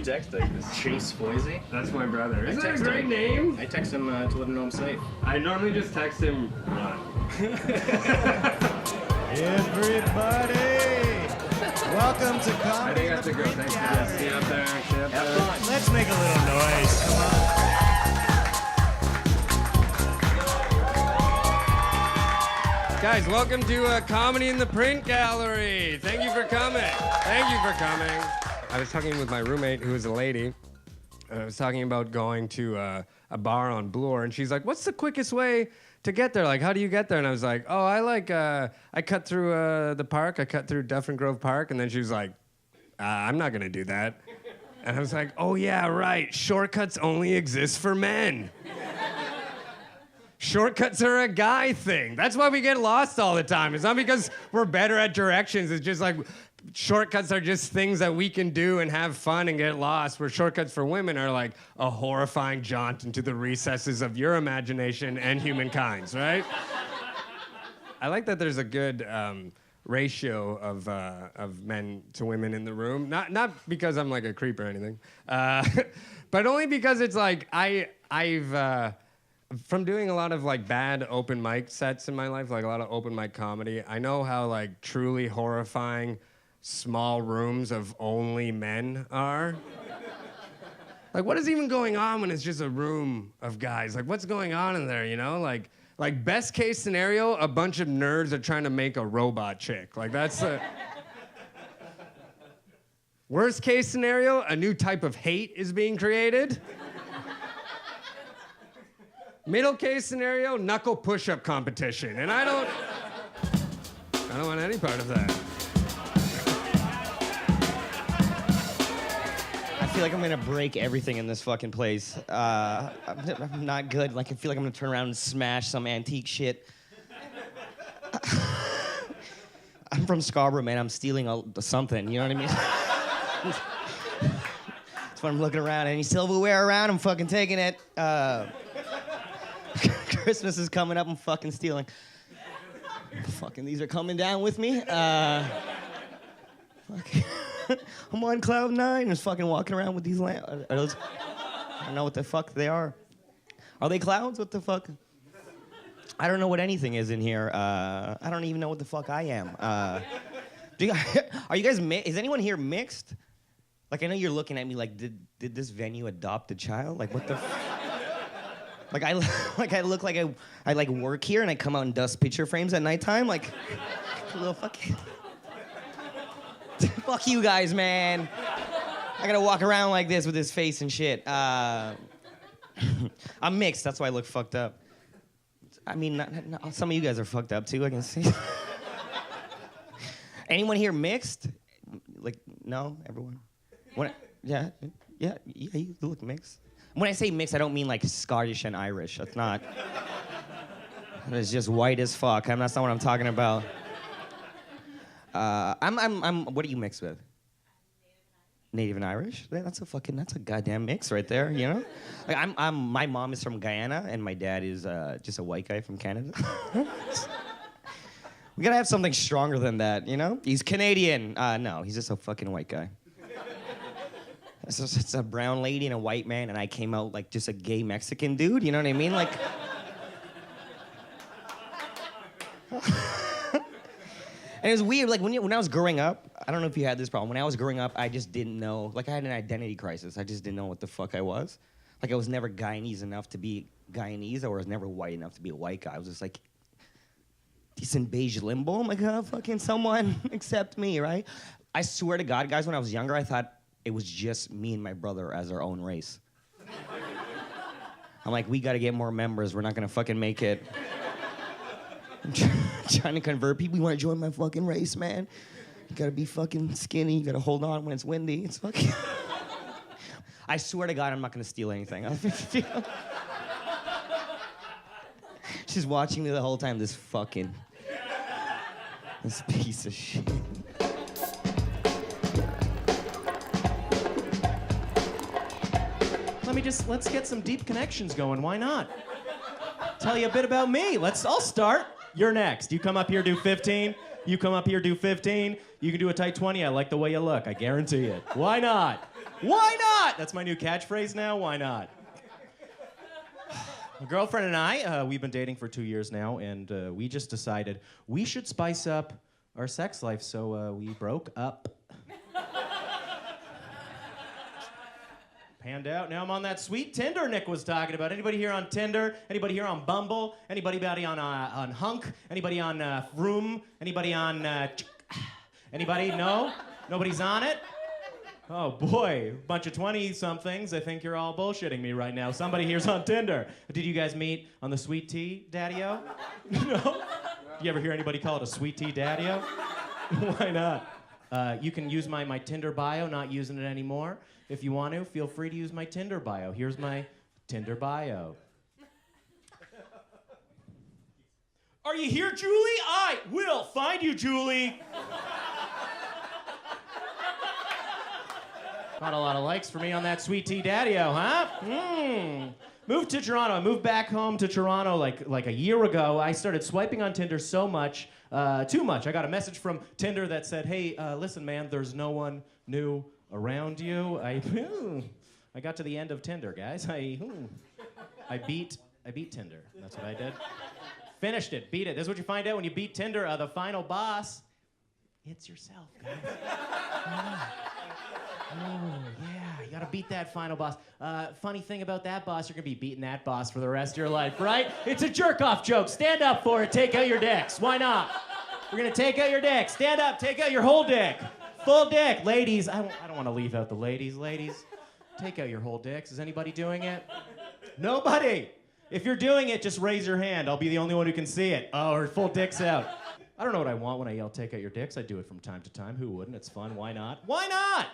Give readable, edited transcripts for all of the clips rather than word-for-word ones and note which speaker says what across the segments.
Speaker 1: text like this? Chase Foisy?
Speaker 2: That's my brother. Isn't that a great name?
Speaker 1: I text him to let him know I'm safe.
Speaker 2: I normally just text him, run.
Speaker 3: Everybody, welcome to Comedy.
Speaker 2: I think that's a good thing. Yeah, see you up there. See you up there.
Speaker 3: Let's make a little noise. Come on.
Speaker 2: Guys, welcome to Comedy in the Print Gallery. Thank you for coming. Thank you for coming. I was talking with my roommate, who is a lady, and I was talking about going to a bar on Bloor, and she's like, what's the quickest way to get there? Like, how do you get there? And I was like, oh, I cut through the park. I cut through Dufferin Grove Park. And then she was like, I'm not going to do that. And I was like, oh, yeah, right. Shortcuts only exist for men. Shortcuts are a guy thing. That's why we get lost all the time. It's not because we're better at directions. It's just like shortcuts are just things that we can do and have fun and get lost, where shortcuts for women are like a horrifying jaunt into the recesses of your imagination and humankind's, right? I like that there's a good ratio of men to women in the room. Not because I'm like a creep or anything, but only because it's like I've from doing a lot of like bad open mic sets in my life, like a lot of open mic comedy, I know how like truly horrifying small rooms of only men are. Like, what is even going on when it's just a room of guys? Like, what's going on in there, you know? Like best case scenario, a bunch of nerds are trying to make a robot chick. Like, that's a... Worst case scenario, a new type of hate is being created. Middle case scenario, knuckle push-up competition. And I don't want any part of that.
Speaker 4: I feel like I'm gonna break everything in this fucking place. I'm not good. Like, I feel like I'm gonna turn around and smash some antique shit. I'm from Scarborough, man. I'm stealing something, you know what I mean? That's when I'm looking around. Any silverware around, I'm fucking taking it. Christmas is coming up, I'm fucking stealing. Fucking these are coming down with me. I'm on cloud 9, just fucking walking around with these lamps. I don't know what the fuck they are. Are they clouds? What the fuck? I don't know what anything is in here. I don't even know what the fuck I am. Are you guys is anyone here mixed? Like, I know you're looking at me like, did this venue adopt a child? Like, what the Like I look like I like work here and I come out and dust picture frames at nighttime, like a little fucking. Fuck you guys, man. I gotta walk around like this with this face and shit. I'm mixed, that's why I look fucked up. I mean, some of you guys are fucked up too, I can see. Anyone here mixed? Like, no, everyone. Yeah, you look mixed. When I say mixed, I don't mean like Scottish and Irish. That's not. It's just white as fuck. That's not what I'm talking about. What are you mixed with? Native and Irish? That's a goddamn mix right there, you know? Like, my mom is from Guyana and my dad is just a white guy from Canada. We gotta have something stronger than that, you know? He's Canadian. No, he's just a fucking white guy. It's a brown lady and a white man, and I came out like just a gay Mexican dude, you know what I mean? Like. And it was weird, like when I was growing up, I don't know if you had this problem. When I was growing up, I just didn't know, like I had an identity crisis. I just didn't know what the fuck I was. Like I was never Guyanese enough to be Guyanese, or I was never white enough to be a white guy. I was just like, decent beige limbo. I'm like, oh, fucking someone accept me, right? I swear to God, guys, when I was younger, I thought it was just me and my brother as our own race. I'm like, we gotta get more members. We're not gonna fucking make it. I'm trying to convert people. You wanna join my fucking race, man? You gotta be fucking skinny. You gotta hold on when it's windy. It's fucking... I swear to God, I'm not gonna steal anything. She's watching me the whole time, this piece of shit.
Speaker 5: Let's get some deep connections going. Why not? Tell you a bit about me. I'll start. You're next. You come up here, do 15. You come up here, do 15. You can do a tight 20. I like the way you look. I guarantee it. Why not? Why not? That's my new catchphrase now. Why not? My girlfriend and I, we've been dating for 2 years now, and we just decided we should spice up our sex life, so we broke up. Panned out. Now I'm on that sweet Tinder Nick was talking about. Anybody here on Tinder? Anybody here on Bumble? Anybody on Hunk? Anybody on Vroom? Anybody on Anybody? No? Nobody's on it? Oh boy, bunch of 20-somethings. I think you're all bullshitting me right now. Somebody here's on Tinder. Did you guys meet on the sweet tea, Daddy-O? No? Do you ever hear anybody call it a sweet tea, Daddy-O? Why not? You can use my Tinder bio, not using it anymore. If you want to, feel free to use my Tinder bio. Here's my Tinder bio. Are you here, Julie? I will find you, Julie. Not a lot of likes for me on that sweet tea daddy-o, huh? Moved to Toronto. I moved back home to Toronto like a year ago. I started swiping on Tinder so much, too much. I got a message from Tinder that said, hey, listen, man, there's no one new around you. I got to the end of Tinder, guys. I beat Tinder. That's what I did. Finished it, beat it. This is what you find out when you beat Tinder. The final boss, it's yourself, guys. Oh, yeah, you gotta beat that final boss. Funny thing about that boss, you're gonna be beating that boss for the rest of your life, right? It's a jerk-off joke. Stand up for it. Take out your dicks. Why not? We're gonna take out your dick. Stand up, take out your whole dick. Full dick. Ladies, I don't want to leave out the ladies. Ladies, take out your whole dicks. Is anybody doing it? Nobody. If you're doing it, just raise your hand. I'll be the only one who can see it. Oh, her full dick's out. I don't know what I want when I yell, take out your dicks. I do it from time to time. Who wouldn't? It's fun. Why not? Why not?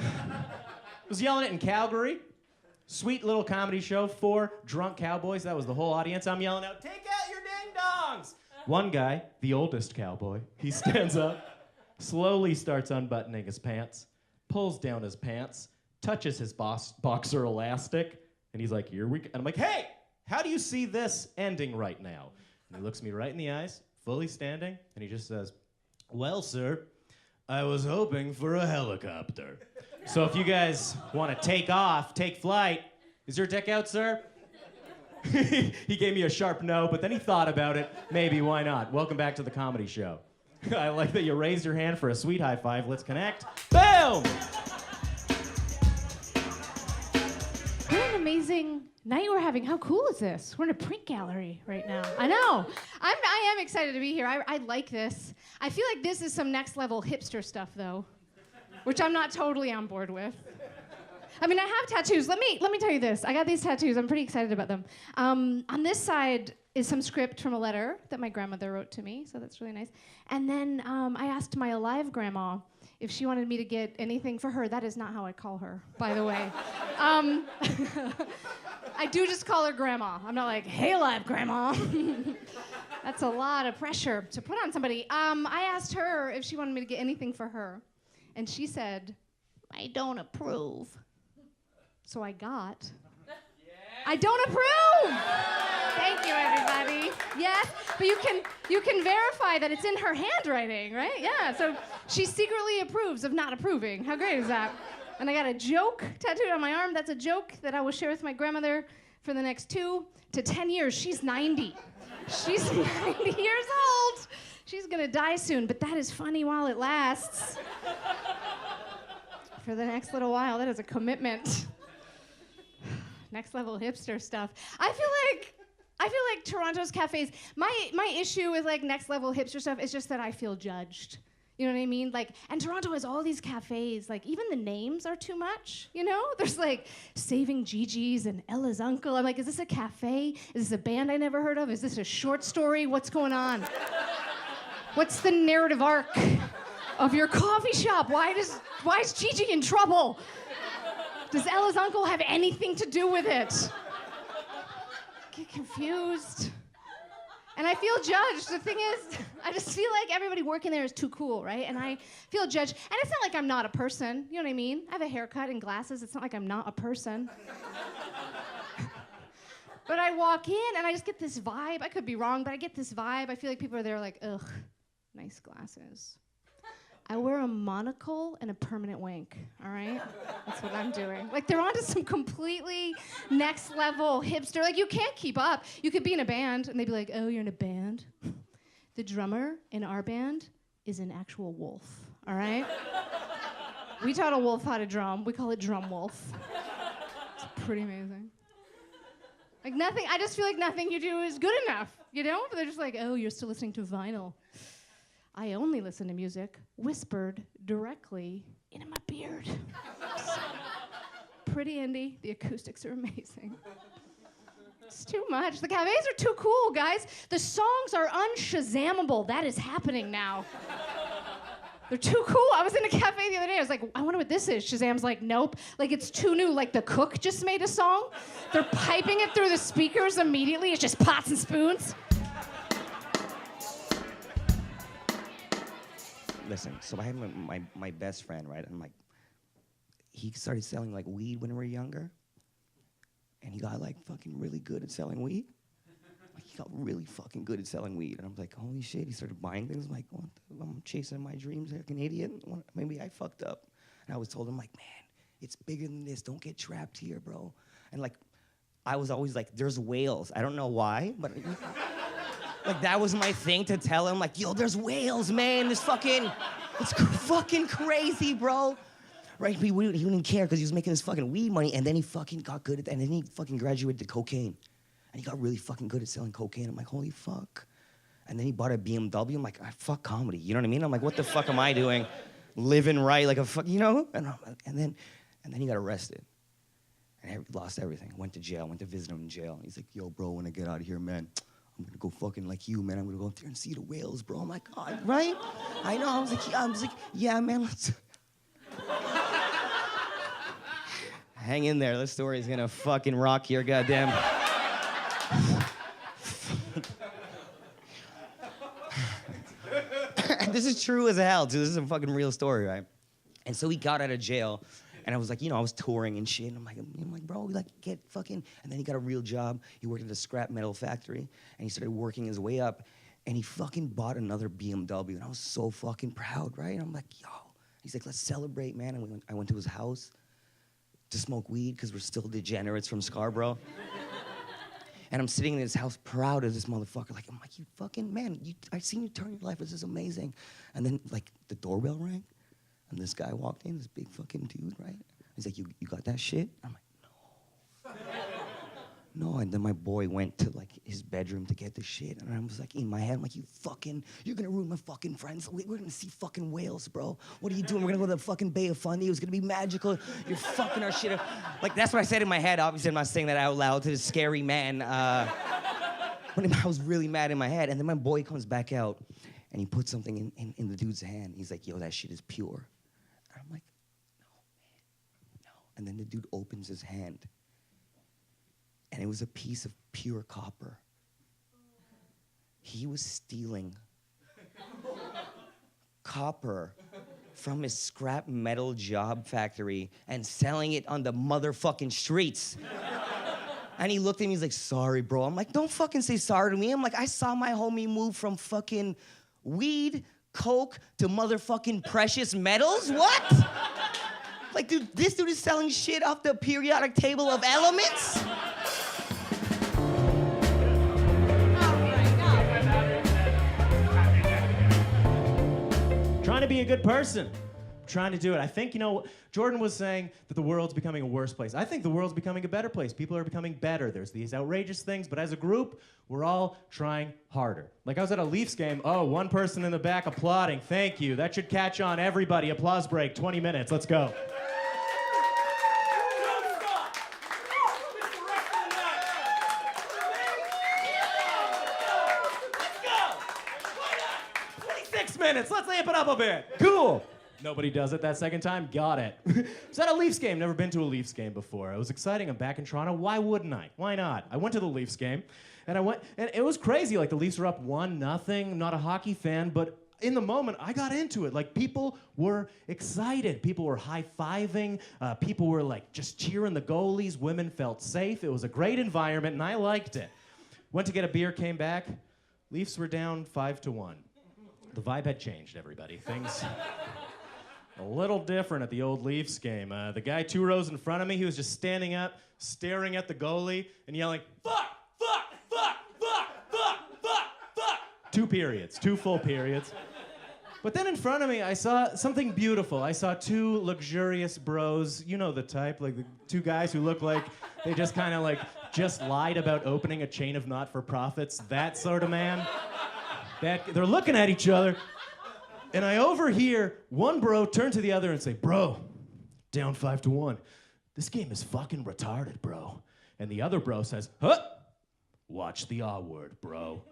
Speaker 5: I was yelling it in Calgary. Sweet little comedy show. 4 drunk cowboys. That was the whole audience. I'm yelling out, take out your ding-dongs. One guy, the oldest cowboy, he stands up, slowly starts unbuttoning his pants, pulls down his pants, touches his boxer elastic, and he's like, here we go. And I'm like, hey, how do you see this ending right now? And he looks me right in the eyes, fully standing, and he just says, well, sir, I was hoping for a helicopter. So if you guys want to take flight, is your dick out, sir? He gave me a sharp no, but then he thought about it. Maybe, why not? Welcome back to the comedy show. I like that you raised your hand for a sweet high five. Let's connect. Boom!
Speaker 6: What an amazing night we're having. How cool is this? We're in a print gallery right now. I know. I am excited to be here. I like this. I feel like this is some next level hipster stuff, though, which I'm not totally on board with. I mean, I have tattoos. Let me tell you this. I got these tattoos. I'm pretty excited about them. On this side is some script from a letter that my grandmother wrote to me, so that's really nice. And then I asked my alive grandma if she wanted me to get anything for her. That is not how I call her, by the way. I do just call her grandma. I'm not like, hey, alive grandma. That's a lot of pressure to put on somebody. I asked her if she wanted me to get anything for her, and she said, I don't approve. So I got, I don't approve. Thank you, everybody. Yes, but you can verify that it's in her handwriting, right? Yeah, so she secretly approves of not approving. How great is that? And I got a joke tattooed on my arm. That's a joke that I will share with my grandmother for the next 2 to 10 years. She's 90. She's 90 years old. She's gonna die soon, but that is funny while it lasts. For the next little while, that is a commitment. Next level hipster stuff. I feel like Toronto's cafes, my issue with like next level hipster stuff is just that I feel judged. You know what I mean? Like, and Toronto has all these cafes, like even the names are too much, you know? There's like Saving Gigi's and Ella's Uncle. I'm like, is this a cafe? Is this a band I never heard of? Is this a short story? What's going on? What's the narrative arc of your coffee shop? Why is Gigi in trouble? Does Ella's uncle have anything to do with it? Get confused. And I feel judged. The thing is, I just feel like everybody working there is too cool, right? And I feel judged. And it's not like I'm not a person, you know what I mean? I have a haircut and glasses. It's not like I'm not a person. But I walk in and I just get this vibe. I could be wrong, but I get this vibe. I feel like people are there like, ugh, nice glasses. I wear a monocle and a permanent wink, all right? That's what I'm doing. Like, they're onto some completely next level hipster. Like, you can't keep up. You could be in a band, and they'd be like, oh, you're in a band? The drummer in our band is an actual wolf, all right? We taught a wolf how to drum. We call it drum wolf. It's pretty amazing. Like, nothing, I just feel like nothing you do is good enough, you know? But they're just like, oh, you're still listening to vinyl. I only listen to music whispered directly into my beard. Pretty indie. The acoustics are amazing. It's too much. The cafes are too cool, guys. The songs are unShazamable. That is happening now. They're too cool. I was in a cafe the other day. I was like, I wonder what this is. Shazam's like, nope. Like, it's too new. Like, The Cook just made a song. They're piping it through the speakers immediately. It's just pots and spoons.
Speaker 4: Listen, so I had my best friend, right? And like, he started selling like weed when we were younger. And he got like fucking really good at selling weed. Like, he got really fucking good at selling weed. And I'm like, holy shit. He started buying things. I'm like, what I'm chasing my dreams like an idiot. Maybe I fucked up. And I was told him like, man, it's bigger than this. Don't get trapped here, bro. And like, I was always like, there's whales. I don't know why, but like, that was my thing to tell him, like, yo, there's whales, man. It's fucking crazy, bro. Right? He wouldn't care because he was making his fucking weed money, and then he fucking got good at that, and then he fucking graduated to cocaine. And he got really fucking good at selling cocaine. I'm like, holy fuck. And then he bought a BMW. I'm like, fuck comedy. You know what I mean? I'm like, what the fuck am I doing? Living right like a fuck, you know? And then he got arrested. And I lost everything. Went to jail. Went to visit him in jail. He's like, yo, bro, when I get out of here, man, I'm gonna go fucking like you, man. I'm gonna go up there and see the whales, bro. I'm like, oh, right? I know. I was like, yeah, man, let's. Hang in there. This story's gonna fucking rock your goddamn. This is true as hell, too. This is a fucking real story, right? And so he got out of jail. And I was like, you know, I was touring and shit. And I'm like, bro, like, get fucking. And then he got a real job. He worked at a scrap metal factory. And he started working his way up. And he fucking bought another BMW. And I was so fucking proud, right? And I'm like, yo. He's like, let's celebrate, man. And I went to his house to smoke weed because we're still degenerates from Scarborough. And I'm sitting in his house proud of this motherfucker. Like, I'm like, you fucking, man, I seen you turn your life. This is amazing. And then, like, the doorbell rang. And this guy walked in, this big fucking dude, right? He's like, you got that shit? I'm like, no. No, and then my boy went to like his bedroom to get the shit. And I was like, in my head, I'm like, you're gonna ruin my fucking friends. We're gonna see fucking whales, bro. What are you doing? We're gonna go to the fucking Bay of Fundy. It was gonna be magical. You're fucking our shit up. Like, that's what I said in my head. Obviously, I'm not saying that out loud to this scary man. But I was really mad in my head. And then my boy comes back out and he puts something in the dude's hand. He's like, yo, that shit is pure. I'm like, no, man, no. And then the dude opens his hand, and it was a piece of pure copper. He was stealing copper from his scrap metal job factory and selling it on the motherfucking streets. And he looked at me, he's like, sorry, bro. I'm like, don't fucking say sorry to me. I'm like, I saw my homie move from fucking weed, coke to motherfucking precious metals? What? Like, dude, this dude is selling shit off the periodic table of elements?
Speaker 5: Trying to be a good person. Trying to do it. I think, you know, Jordan was saying that the world's becoming a worse place. I think the world's becoming a better place. People are becoming better. There's these outrageous things, but as a group, we're all trying harder. Like, I was at a Leafs game. Oh, one person in the back applauding. Thank you. That should catch on everybody. Applause break, 20 minutes. Let's go. Minutes. Let's amp it up a bit. Cool. Nobody does it that second time. Got it. Was at a Leafs game. Never been to a Leafs game before. It was exciting. I'm back in Toronto. Why wouldn't I? Why not? I went to the Leafs game, and it was crazy. Like, the Leafs were up 1-0. Not a hockey fan, but in the moment, I got into it. Like, people were excited. People were high-fiving. People were, like, just cheering the goalies. Women felt safe. It was a great environment, and I liked it. Went to get a beer, came back. Leafs were down 5-1. The vibe had changed, everybody. Things a little different at the old Leafs game. The guy 2 rows in front of me, he was just standing up, staring at the goalie, and yelling, fuck, fuck, fuck, fuck, fuck, fuck, fuck. 2 periods, 2 full periods. But then in front of me, I saw something beautiful. I saw 2 luxurious bros. You know the type, like the 2 guys who look like they just kind of like just lied about opening a chain of not-for-profits. That sort of man. They're looking at each other, and I overhear one bro turn to the other and say, bro, down 5-1. This game is fucking retarded, bro. And the other bro says, huh? Watch the R word, bro.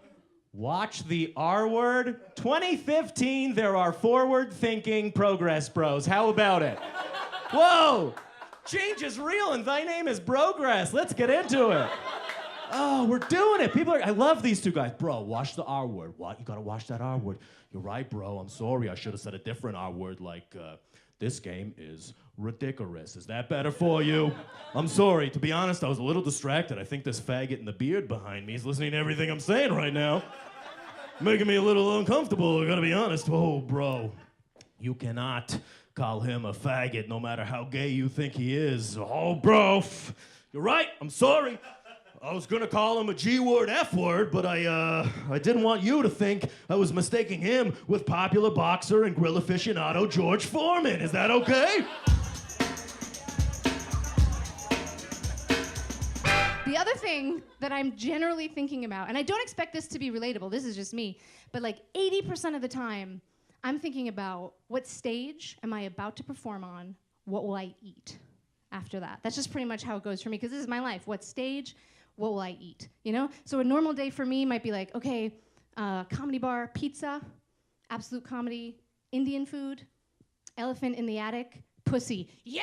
Speaker 5: Watch the R word? 2015, there are forward-thinking progress bros. How about it? Whoa! Change is real and thy name is Brogress. Let's get into it. Oh, we're doing it. I love these 2 guys. Bro, watch the R word. What? You gotta watch that R word. You're right, bro. I'm sorry. I should have said a different R word like, this game is ridiculous. Is that better for you? I'm sorry. To be honest, I was a little distracted. I think this faggot in the beard behind me is listening to everything I'm saying right now. Making me a little uncomfortable, I gotta be honest. Oh, bro. You cannot call him a faggot no matter how gay you think he is. Oh, bro. You're right. I'm sorry. I was gonna call him a G-word, F-word, but I didn't want you to think I was mistaking him with popular boxer and grill aficionado George Foreman. Is that okay?
Speaker 6: The other thing that I'm generally thinking about, and I don't expect this to be relatable, this is just me, but like 80% of the time, I'm thinking about what stage am I about to perform on, what will I eat after that? That's just pretty much how it goes for me, because this is my life. What stage, what will I eat, you know? So a normal day for me might be like, okay, comedy bar, pizza, absolute comedy, Indian food, elephant in the attic, pussy. Yeah!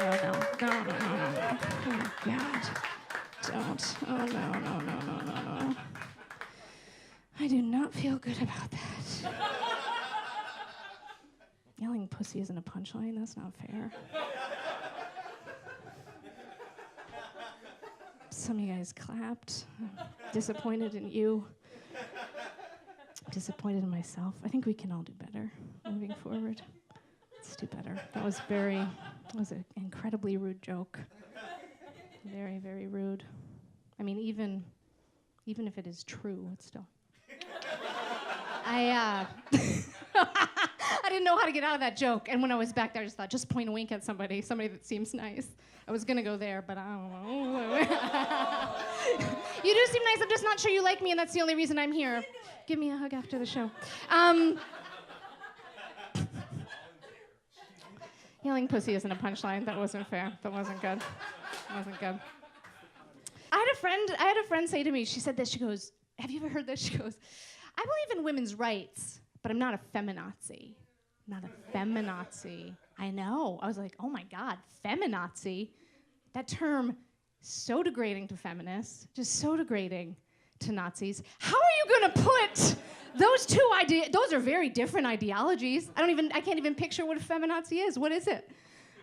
Speaker 6: Oh, no. Oh, my God. Don't. Oh, no. I do not feel good about that. Yelling pussy isn't a punchline. That's not fair. Some of you guys clapped. I'm disappointed in you. Disappointed in myself. I think we can all do better moving forward. Let's do better. That was an incredibly rude joke. Very, very rude. I mean, even if it is true, it's still. I didn't know how to get out of that joke, and when I was back there, I just thought, just point a wink at somebody that seems nice. I was gonna go there, but I don't know. You do seem nice. I'm just not sure you like me, and that's the only reason I'm here. Give me a hug after the show. Yelling pussy isn't a punchline. That wasn't fair. That wasn't good. I had a friend say to me, she said this, she goes, have you ever heard this? She goes, I believe in women's rights, but I'm not a feminazi. Not a feminazi. I know. I was like, oh my God, feminazi? That term, so degrading to feminists, just so degrading to Nazis. How are you gonna put those two ideas? Those are very different ideologies. I can't even picture what a feminazi is. What is it?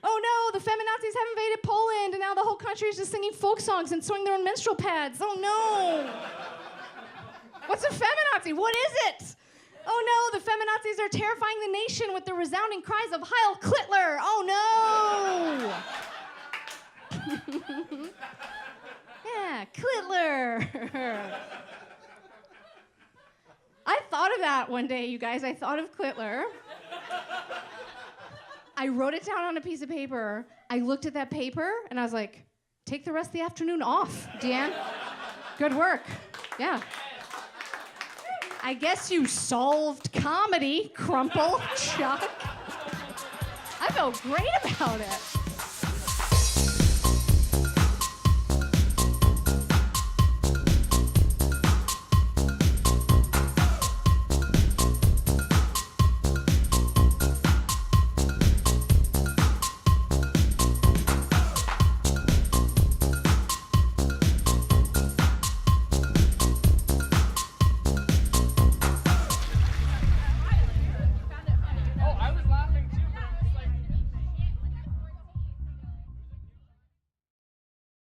Speaker 6: Oh no, the feminazis have invaded Poland and now the whole country is just singing folk songs and sewing their own menstrual pads. Oh no. What's a feminazi? What is it? Oh no, the feminazis are terrifying the nation with their resounding cries of Heil Hitler. Oh no. Yeah, Klitler. I thought of that one day, you guys. I thought of Klitler. I wrote it down on a piece of paper. I looked at that paper, and I was like, take the rest of the afternoon off, Deanne. Good work. Yeah. I guess you solved comedy, Crumple, Chuck. I felt great about it.